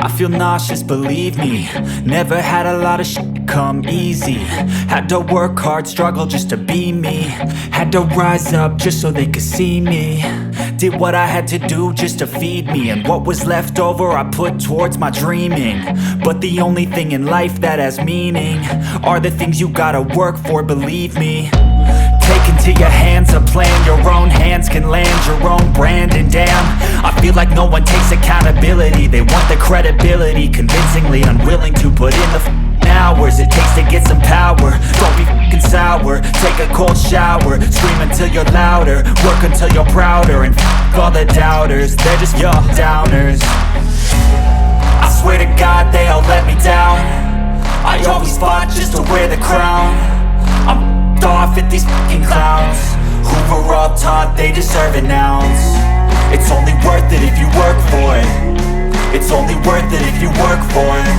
I feel nauseous, believe me. Never had a lot of shit come easy. Had to work hard, struggle just to be me. Had to rise up just so they could see me. Did what I had to do just to feed me. And what was left over I put towards my dreaming. But the only thing in life that has meaning are the things you gotta work for, believe me. Take into your hands a plan. Your own hands can land your own brand. And damn, I feel like no one takes accountability. They want the credibility, convincingly unwilling to put in the hours it takes to get some power. Don't be f***ing sour. Take a cold shower. Scream until you're louder. Work until you're prouder. And f*** all the doubters, they're just your downers. I swear to God they all let me down. I always fought just to wear the crown. I'm off at these fucking clowns who were all taught they deserve an ounce. It's only worth it if you work for it. It's only worth it if you work for it.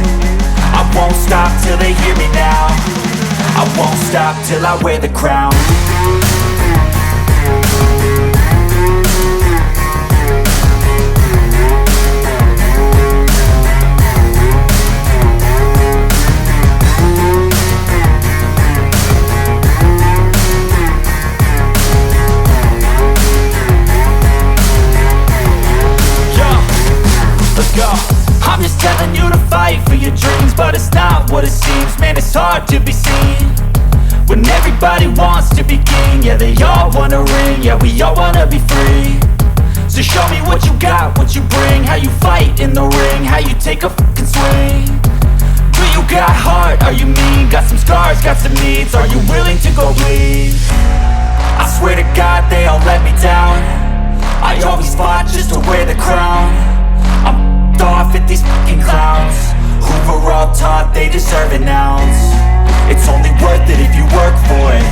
I won't stop till they hear me now. I won't stop till I wear the crown. I'm just telling you to fight for your dreams, but it's not what it seems. Man, it's hard to be seen when everybody wants to be king. Yeah, they all wanna ring, yeah, we all wanna be free. So show me what you got, what you bring, how you fight in the ring, how you take a fucking swing. Do you got heart, are you mean? Got some scars, got some needs, are you willing to go bleed? I swear to God they all let me down. I always fought just to wear the crown. I'm off at these fucking clowns who were all taught they deserve an ounce. It's only worth it if you work for it.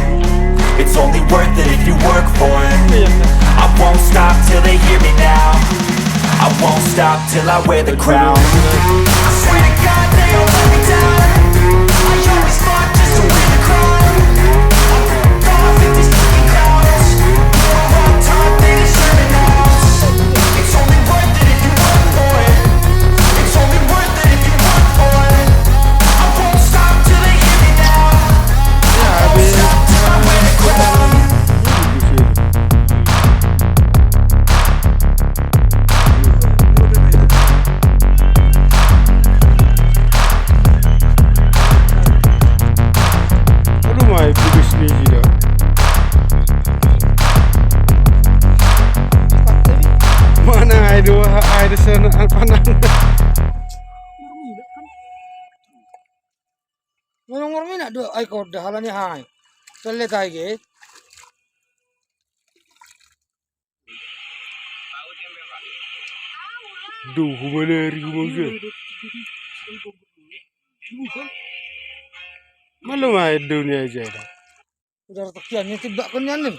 It's only worth it if you work for it. I won't stop till they hear me now. I won't stop till I wear the crown. I swear to God they all let me down. I always fought just to wear the crown. I'm off at these fucking clowns who were all taught they deserve an ounce. It's only worth it if you work for it. It's only worth it if you work for it. I won't stop till they hear me now. I won't stop till I wear the crown. Aduh, mai putus ni je. Mana ada sana panan. Ngomong-ngomong nak dua ai kau dah halani hai. Challe tai ge. Duh, humaneri humange. Malu mai dunia je dah. Udah tekian ni tibak kan ni.